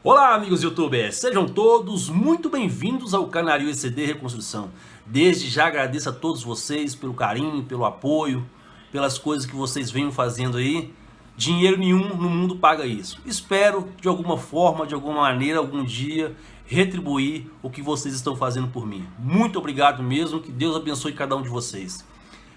Olá amigos youtubers, sejam todos muito bem-vindos ao canal ECD Reconstrução. Desde já agradeço a todos vocês pelo carinho, pelo apoio, pelas coisas que vocês vêm fazendo aí. Dinheiro nenhum no mundo paga isso. Espero de alguma forma, de alguma maneira, algum dia retribuir o que vocês estão fazendo por mim. Muito obrigado mesmo, que Deus abençoe cada um de vocês.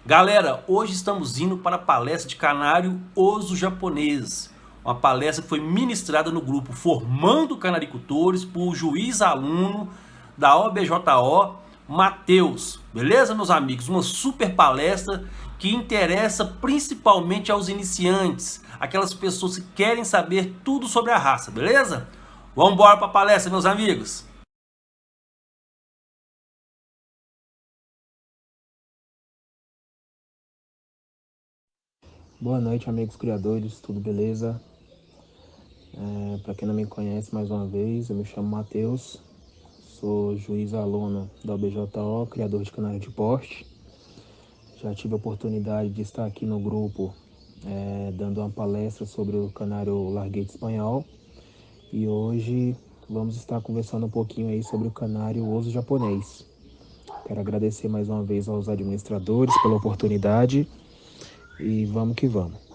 Galera, hoje estamos indo para a palestra de Canário Oso Japonês. Uma palestra que foi ministrada no grupo Formando Canaricultores por juiz-aluno da OBJO, Matheus. Beleza, meus amigos? Uma super palestra que interessa principalmente aos iniciantes, aquelas pessoas que querem saber tudo sobre a raça, beleza? Vamos embora para a palestra, meus amigos. Boa noite, amigos criadores, tudo beleza? Para quem não me conhece, mais uma vez, eu me chamo Matheus, sou juiz-aluno da OBJO, criador de canário de porte. Já tive a oportunidade de estar aqui no grupo dando uma palestra sobre o canário larguete espanhol e hoje vamos estar conversando um pouquinho aí sobre o canário oso japonês. Quero agradecer mais uma vez aos administradores pela oportunidade e vamos que vamos.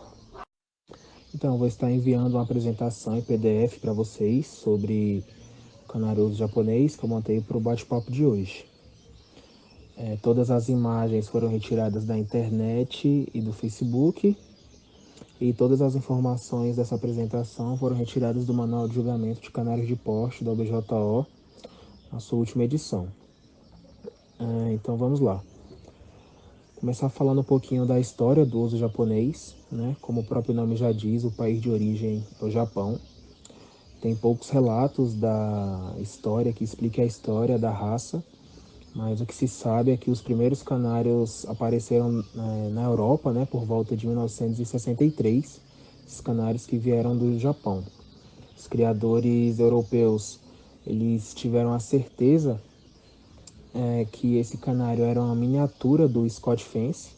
Então, eu vou estar enviando uma apresentação em PDF para vocês sobre o canário oso japonês que eu montei para o bate-papo de hoje. Todas as imagens foram retiradas da internet e do Facebook e todas as informações dessa apresentação foram retiradas do Manual de Julgamento de Canários de Porte da OBJO, a sua última edição. Então vamos lá. Começar falando um pouquinho da história do oso japonês, né? Como o próprio nome já diz, o país de origem é o Japão. Tem poucos relatos da história que expliquem a história da raça, mas o que se sabe é que os primeiros canários apareceram na Europa, né, por volta de 1963, esses canários que vieram do Japão. Os criadores europeus, eles tiveram a certeza que esse canário era uma miniatura do Scott Fence,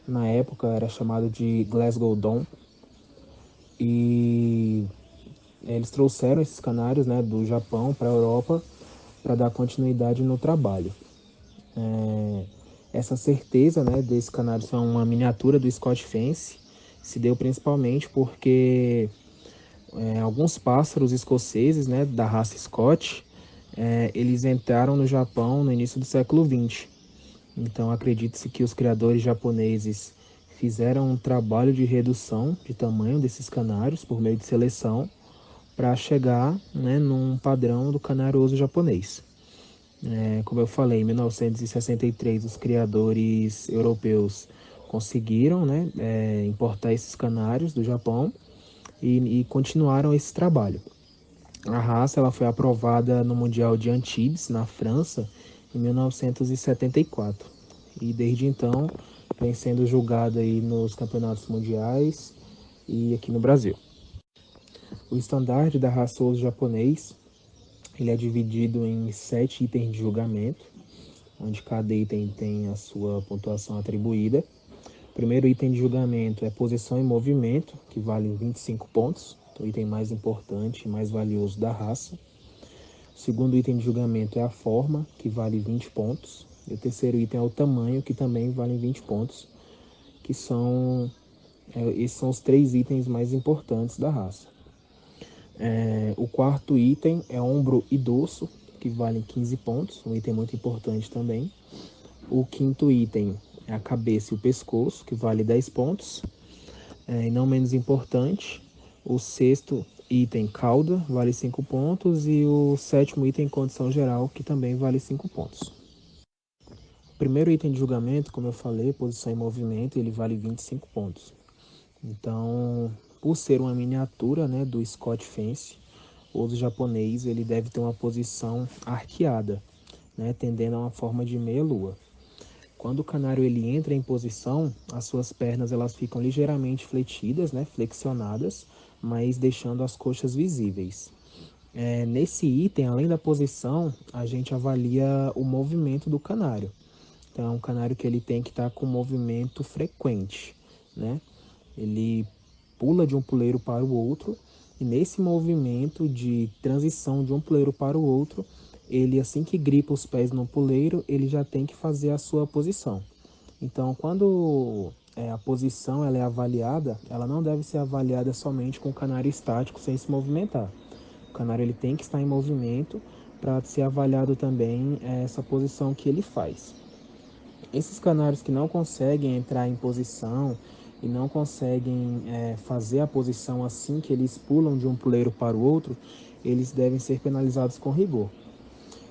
na época era chamado de Glasgow Dom, e eles trouxeram esses canários, né, do Japão para a Europa para dar continuidade no trabalho. Essa certeza, né, desse canário ser uma miniatura do Scott Fence se deu principalmente porque alguns pássaros escoceses, né, da raça Scott, eles entraram no Japão no início do século XX. Então acredita-se que os criadores japoneses fizeram um trabalho de redução de tamanho desses canários por meio de seleção para chegar, né, num padrão do canário oso japonês. Como eu falei, em 1963 os criadores europeus conseguiram, né, importar esses canários do Japão e continuaram esse trabalho. A raça ela foi aprovada no Mundial de Antibes, na França, em 1974. E desde então vem sendo julgada aí nos campeonatos mundiais e aqui no Brasil. O estandarte da raça oso japonês ele é dividido em 7 itens de julgamento, onde cada item tem a sua pontuação atribuída. O primeiro item de julgamento é posição em movimento, que vale 25 pontos, o item mais importante e mais valioso da raça. O segundo item de julgamento é a forma, que vale 20 pontos. E o terceiro item é o tamanho, que também vale 20 pontos, que são esses são os 3 itens mais importantes da raça. O quarto item é ombro e dorso, que valem 15 pontos, um item muito importante também. O quinto item é a cabeça e o pescoço, que vale 10 pontos. E não menos importante, o sexto item, cauda, vale 5 pontos. E o sétimo item, condição geral, que também vale 5 pontos. O primeiro item de julgamento, como eu falei, posição em movimento, ele vale 25 pontos. Então, por ser uma miniatura, né, do Scott Fence, o oso japonês ele deve ter uma posição arqueada, né, tendendo a uma forma de meia-lua. Quando o canário ele entra em posição, as suas pernas elas ficam ligeiramente fletidas, né, flexionadas, mas deixando as coxas visíveis. Nesse item, além da posição, a gente avalia o movimento do canário. Então, é um canário que ele tem que estar com movimento frequente, né? Ele pula de um puleiro para o outro E nesse movimento de transição de um puleiro para o outro, ele assim que gripa os pés no puleiro, ele já tem que fazer a sua posição. Então, quando a posição ela é avaliada, ela não deve ser avaliada somente com o canário estático sem se movimentar. O canário ele tem que estar em movimento para ser avaliado também essa posição que ele faz. Esses canários que não conseguem entrar em posição e não conseguem fazer a posição assim que eles pulam de um puleiro para o outro, eles devem ser penalizados com rigor.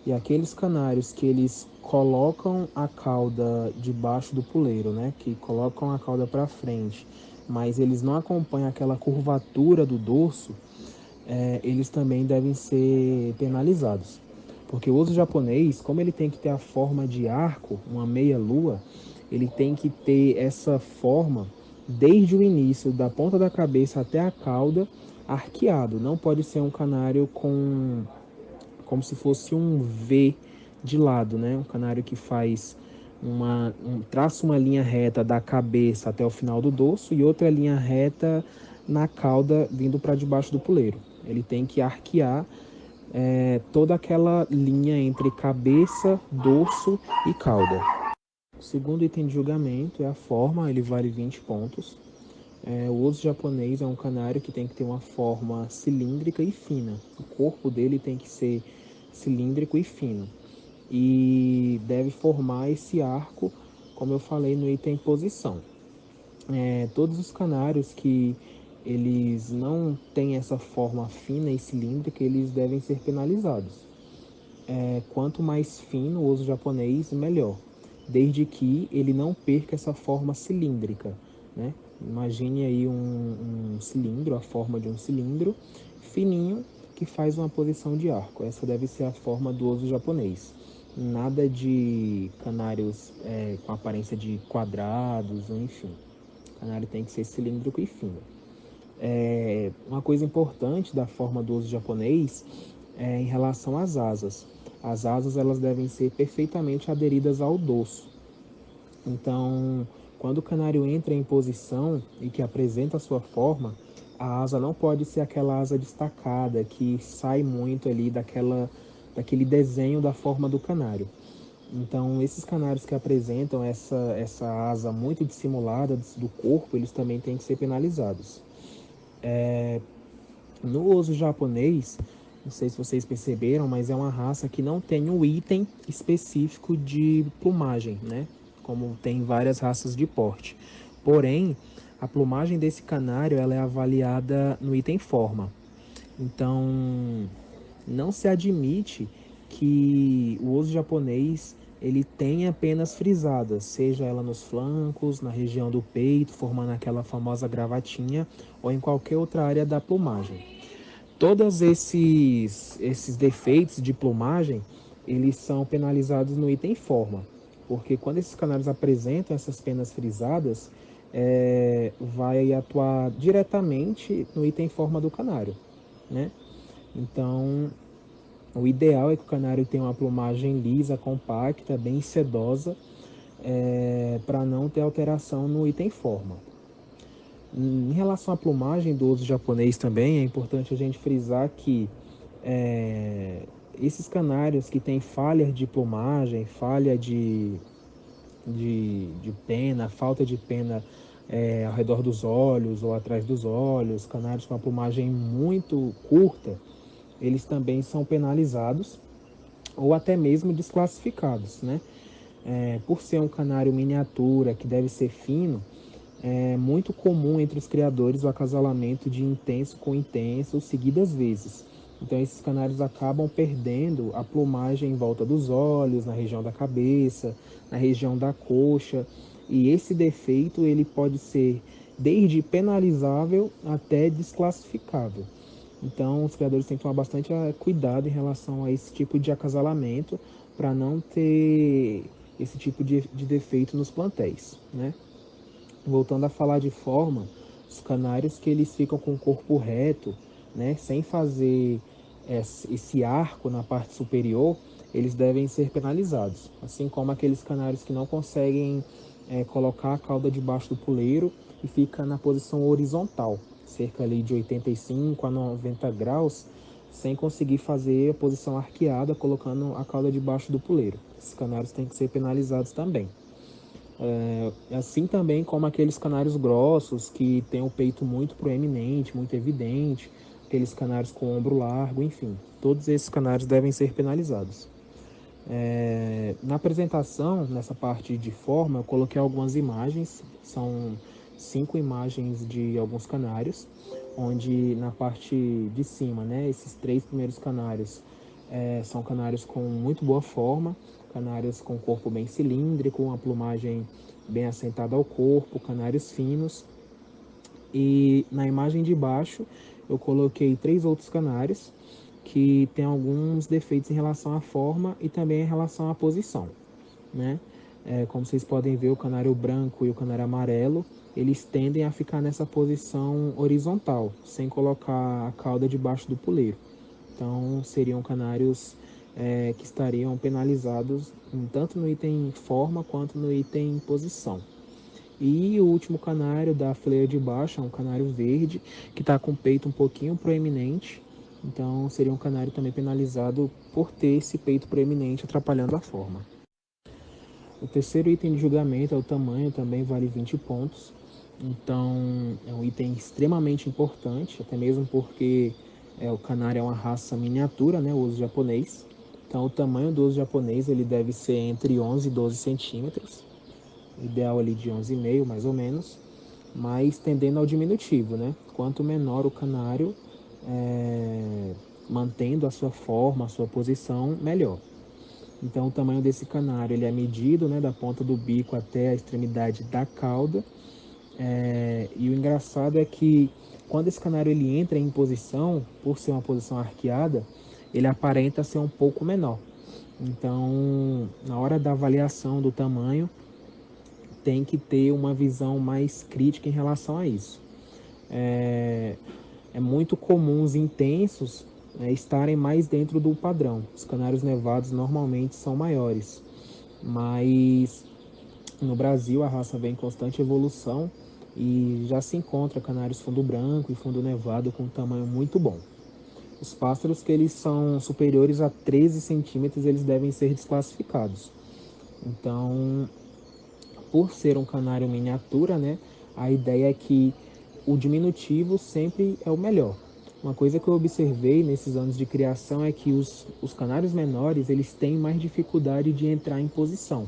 E aqueles canários que eles colocam a cauda debaixo do puleiro, né, que colocam a cauda para frente, mas eles não acompanham aquela curvatura do dorso, eles também devem ser penalizados. Porque o uso japonês, como ele tem que ter a forma de arco, uma meia-lua, ele tem que ter essa forma desde o início, da ponta da cabeça até a cauda, arqueado. Não pode ser um canário como se fosse um V de lado, né? Um canário que faz traça uma linha reta da cabeça até o final do dorso e outra linha reta na cauda vindo para debaixo do puleiro. Ele tem que arquear toda aquela linha entre cabeça, dorso e cauda. O segundo item de julgamento é a forma, ele vale 20 pontos. O osso japonês é um canário que tem que ter uma forma cilíndrica e fina. O corpo dele tem que ser cilíndrico e fino. E deve formar esse arco, como eu falei no item posição. Todos os canários que eles não têm essa forma fina e cilíndrica, eles devem ser penalizados. Quanto mais fino o osso japonês, melhor. Desde que ele não perca essa forma cilíndrica, né? Imagine aí um cilindro, a forma de um cilindro fininho que faz uma posição de arco. Essa deve ser a forma do osso japonês. Nada de canários com aparência de quadrados, ou enfim. O canário tem que ser cilíndrico e fino. Uma coisa importante da forma do osso japonês é em relação às asas. As asas elas devem ser perfeitamente aderidas ao dorso. Então, quando o canário entra em posição e que apresenta a sua forma, a asa não pode ser aquela asa destacada que sai muito ali daquele desenho da forma do canário. Então, esses canários que apresentam essa asa muito dissimulada do corpo, eles também têm que ser penalizados. No osso japonês, não sei se vocês perceberam, mas é uma raça que não tem um item específico de plumagem, né? Como tem várias raças de porte. Porém, a plumagem desse canário ela é avaliada no item forma. Então, não se admite que o osso japonês ele tenha apenas frisadas, seja ela nos flancos, na região do peito, formando aquela famosa gravatinha, ou em qualquer outra área da plumagem. Todos esses defeitos de plumagem, eles são penalizados no item forma, porque quando esses canários apresentam essas penas frisadas, vai atuar diretamente no item forma do canário, né? Então, o ideal é que o canário tenha uma plumagem lisa, compacta, bem sedosa, para não ter alteração no item forma. Em relação à plumagem do osso japonês também, é importante a gente frisar que esses canários que têm falhas de plumagem, falha de pena, falta de pena ao redor dos olhos ou atrás dos olhos, canários com a plumagem muito curta, eles também são penalizados ou até mesmo desclassificados, né? Por ser um canário miniatura que deve ser fino, é muito comum entre os criadores o acasalamento de intenso com intenso seguidas vezes. Então esses canários acabam perdendo a plumagem em volta dos olhos, na região da cabeça, na região da coxa. E esse defeito ele pode ser desde penalizável até desclassificável. Então os criadores têm que tomar bastante cuidado em relação a esse tipo de acasalamento para não ter esse tipo de defeito nos plantéis, né? Voltando a falar de forma, os canários que eles ficam com o corpo reto, né, sem fazer esse arco na parte superior, eles devem ser penalizados. Assim como aqueles canários que não conseguem colocar a cauda debaixo do puleiro e fica na posição horizontal. cerca ali de 85 a 90 graus, sem conseguir fazer a posição arqueada, colocando a cauda debaixo do puleiro. Esses canários têm que ser penalizados também. Assim também como aqueles canários grossos que tem o peito muito proeminente, muito evidente, aqueles canários com ombro largo, enfim, todos esses canários devem ser penalizados. Na apresentação, nessa parte de forma, eu coloquei algumas imagens, são 5 imagens de alguns canários, onde na parte de cima, né, esses 3 primeiros canários são canários com muito boa forma, canários com corpo bem cilíndrico, uma plumagem bem assentada ao corpo, canários finos. E na imagem de baixo eu coloquei 3 outros canários que tem alguns defeitos em relação à forma e também em relação à posição, né? Como vocês podem ver, o canário branco e o canário amarelo, eles tendem a ficar nessa posição horizontal, sem colocar a cauda debaixo do puleiro. Então, seriam canários que estariam penalizados tanto no item forma quanto no item posição. E o último canário da fileira de baixo é um canário verde, que está com o peito um pouquinho proeminente. Então, seria um canário também penalizado por ter esse peito proeminente atrapalhando a forma. O terceiro item de julgamento é o tamanho, também vale 20 pontos. Então, é um item extremamente importante, até mesmo porque o canário é uma raça miniatura, né, o uso japonês. Então, o tamanho do uso japonês ele deve ser entre 11 e 12 centímetros, ideal ali de 11,5 mais ou menos, mas tendendo ao diminutivo, né? Quanto menor o canário, mantendo a sua forma, a sua posição, melhor. Então, o tamanho desse canário ele é medido, né, da ponta do bico até a extremidade da cauda. E o engraçado é que quando esse canário ele entra em posição, por ser uma posição arqueada, ele aparenta ser um pouco menor. Então, na hora da avaliação do tamanho, tem que ter uma visão mais crítica em relação a isso. É muito comum os intensos estarem mais dentro do padrão. Os canários nevados normalmente são maiores, mas no Brasil a raça vem em constante evolução e já se encontra canários fundo branco e fundo nevado com um tamanho muito bom. Os pássaros que eles são superiores a 13 centímetros, eles devem ser desclassificados. Então, por ser um canário miniatura, né, a ideia é que o diminutivo sempre é o melhor. Uma coisa que eu observei nesses anos de criação é que os canários menores eles têm mais dificuldade de entrar em posição,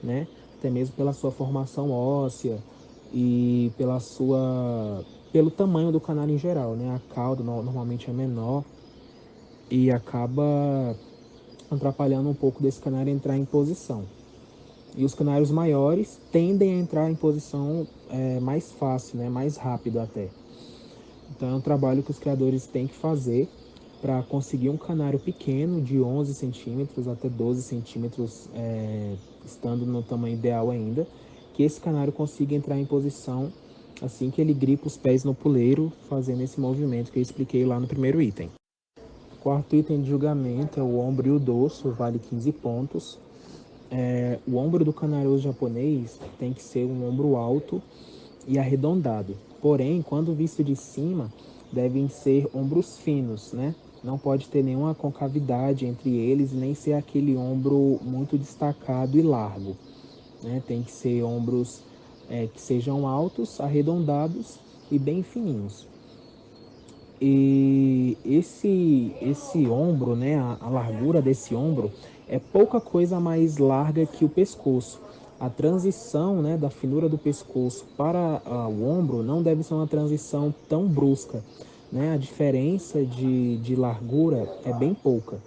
né? Até mesmo pela sua formação óssea e pelo tamanho do canário em geral, né? A cauda normalmente é menor e acaba atrapalhando um pouco desse canário entrar em posição. E os canários maiores tendem a entrar em posição mais fácil, né? Mais rápido até. Então é um trabalho que os criadores têm que fazer para conseguir um canário pequeno de 11 centímetros até 12 centímetros, estando no tamanho ideal ainda, que esse canário consiga entrar em posição assim que ele gripa os pés no puleiro, fazendo esse movimento que eu expliquei lá no primeiro item. O quarto item de julgamento é o ombro e o dorso, vale 15 pontos. O ombro do canário japonês tem que ser um ombro alto e arredondado. Porém, quando visto de cima, devem ser ombros finos, né? Não pode ter nenhuma concavidade entre eles, nem ser aquele ombro muito destacado e largo, né? Tem que ser ombros que sejam altos, arredondados e bem fininhos. E esse ombro, né, a largura desse ombro é pouca coisa mais larga que o pescoço. A transição, né, da finura do pescoço para o ombro não deve ser uma transição tão brusca, né? A diferença de largura é bem pouca.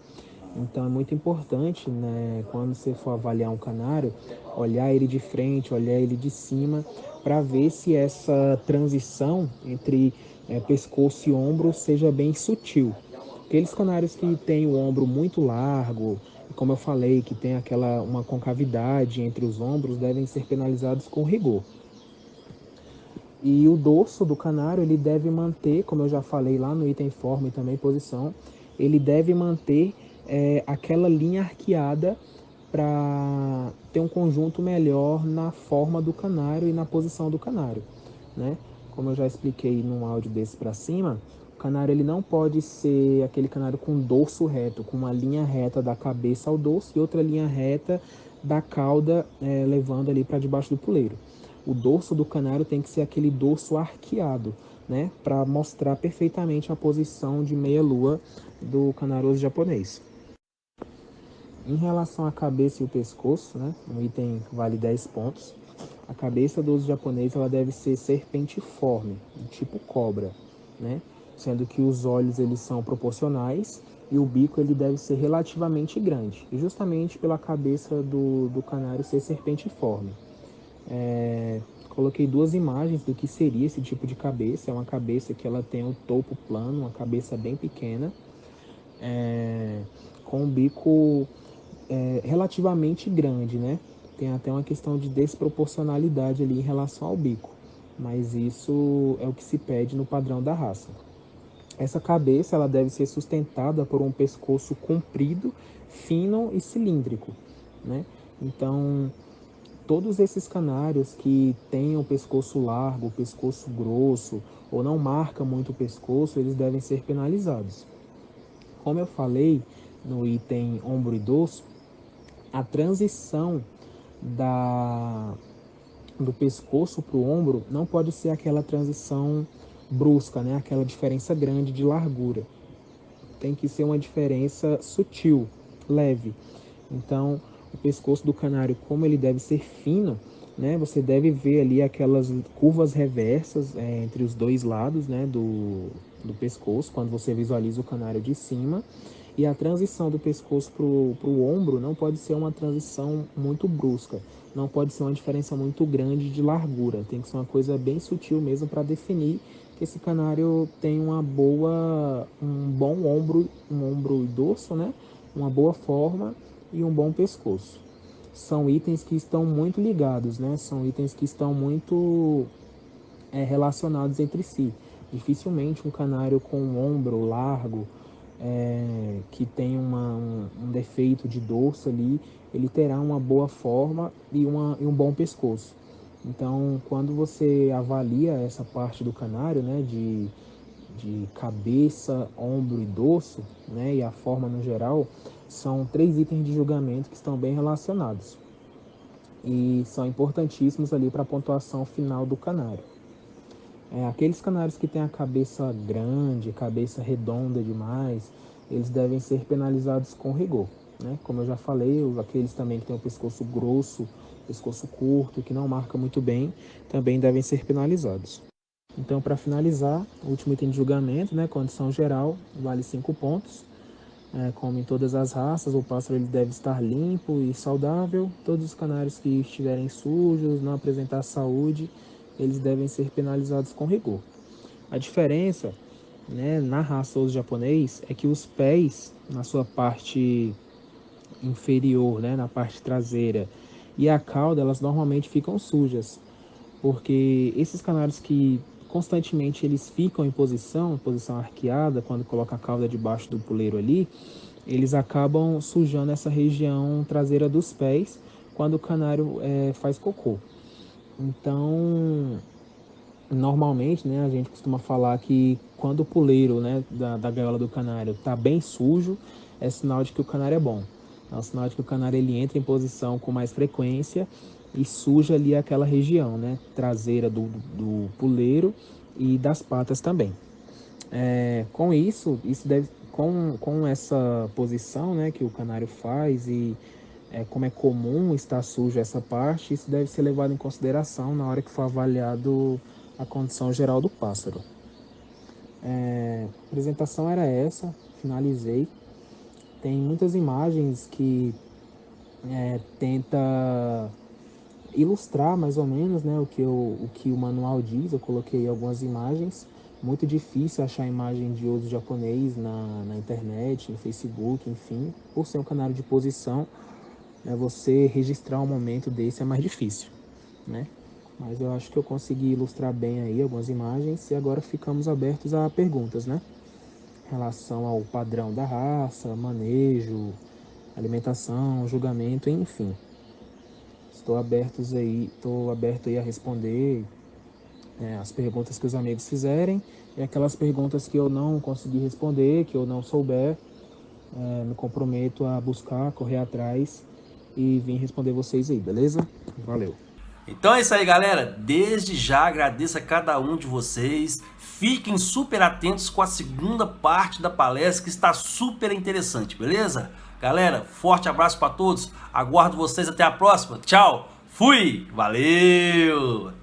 Então é muito importante, né, quando você for avaliar um canário, olhar ele de frente, olhar ele de cima, para ver se essa transição entre pescoço e ombro seja bem sutil. Aqueles canários que têm o ombro muito largo, como eu falei, que tem uma concavidade entre os ombros, devem ser penalizados com rigor. E o dorso do canário, ele deve manter, como eu já falei lá no item forma e também posição, ele deve manter aquela linha arqueada para ter um conjunto melhor na forma do canário e na posição do canário, né? Como eu já expliquei num áudio desse para cima, o canário ele não pode ser aquele canário com dorso reto, com uma linha reta da cabeça ao dorso e outra linha reta da cauda levando ali para debaixo do puleiro. O dorso do canário tem que ser aquele dorso arqueado, né, para mostrar perfeitamente a posição de meia-lua do canário osso japonês. Em relação à cabeça e o pescoço, né, um item que vale 10 pontos. A cabeça do osso japonês ela deve ser serpentiforme, tipo cobra, né? Sendo que os olhos eles são proporcionais e o bico ele deve ser relativamente grande, justamente pela cabeça do canário ser serpentiforme. Coloquei duas imagens do que seria esse tipo de cabeça. É uma cabeça que ela tem um topo plano, uma cabeça bem pequena, com um bico relativamente grande, né? Tem até uma questão de desproporcionalidade ali em relação ao bico, mas isso é o que se pede no padrão da raça. Essa cabeça ela deve ser sustentada por um pescoço comprido, fino e cilíndrico, né? Então, todos esses canários que têm o pescoço largo, o pescoço grosso ou não marca muito o pescoço, eles devem ser penalizados. Como eu falei no item ombro e dorso, a transição do pescoço para o ombro não pode ser aquela transição brusca, né? Aquela diferença grande de largura. Tem que ser uma diferença sutil, leve. Então, o pescoço do canário, como ele deve ser fino, né? Você deve ver ali aquelas curvas reversas entre os dois lados, né? Do pescoço, quando você visualiza o canário de cima. E a transição do pescoço para o ombro não pode ser uma transição muito brusca, não pode ser uma diferença muito grande de largura, tem que ser uma coisa bem sutil mesmo para definir que esse canário tem um bom ombro, um ombro e dorso, né? Uma boa forma e um bom pescoço. São itens que estão muito ligados, né? São itens que estão muito relacionados entre si. Dificilmente um canário com um ombro largo, que tem um defeito de dorso ali, ele terá uma boa forma e um bom pescoço. Então, quando você avalia essa parte do canário, né, de cabeça, ombro e dorso, né, e a forma no geral, são 3 itens de julgamento que estão bem relacionados e são importantíssimos ali para a pontuação final do canário. Aqueles canários que têm a cabeça grande, cabeça redonda demais, eles devem ser penalizados com rigor, né? Como eu já falei, aqueles também que têm o pescoço grosso, pescoço curto, que não marca muito bem, também devem ser penalizados. Então, para finalizar, o último item de julgamento, né, condição geral, vale 5 pontos. Como em todas as raças, o pássaro ele deve estar limpo e saudável. Todos os canários que estiverem sujos, não apresentar saúde, eles devem ser penalizados com rigor. A diferença, né, na raça osso japonês é que os pés, na sua parte inferior, né, na parte traseira, e a cauda, elas normalmente ficam sujas, porque esses canários que constantemente eles ficam em posição arqueada, quando coloca a cauda debaixo do puleiro ali, eles acabam sujando essa região traseira dos pés quando o canário faz cocô. Então, normalmente, né, a gente costuma falar que quando o puleiro, né, da gaiola do canário está bem sujo, é sinal de que o canário é bom. É um sinal de que o canário ele entra em posição com mais frequência e suja ali aquela região, né, traseira do puleiro e das patas também. Com isso deve, com essa posição, né, que o canário faz e como é comum estar sujo essa parte, isso deve ser levado em consideração na hora que for avaliado a condição geral do pássaro. A apresentação era essa, finalizei. Tem muitas imagens que tenta ilustrar mais ou menos, né, o que o manual diz. Eu coloquei algumas imagens. Muito difícil achar imagem de osso japonês na internet, no Facebook, enfim. Por ser um canário de posição, você registrar um momento desse é mais difícil, né? Mas eu acho que eu consegui ilustrar bem aí algumas imagens e agora ficamos abertos a perguntas, né? Em relação ao padrão da raça, manejo, alimentação, julgamento, enfim. Estou aberto aí a responder as perguntas que os amigos fizerem e aquelas perguntas que eu não consegui responder, que eu não souber, me comprometo a buscar, correr atrás e vir responder vocês aí, beleza? Valeu! Então é isso aí, galera. Desde já agradeço a cada um de vocês. Fiquem super atentos com a segunda parte da palestra, que está super interessante, beleza? Galera, forte abraço para todos. Aguardo vocês até a próxima. Tchau. Fui. Valeu.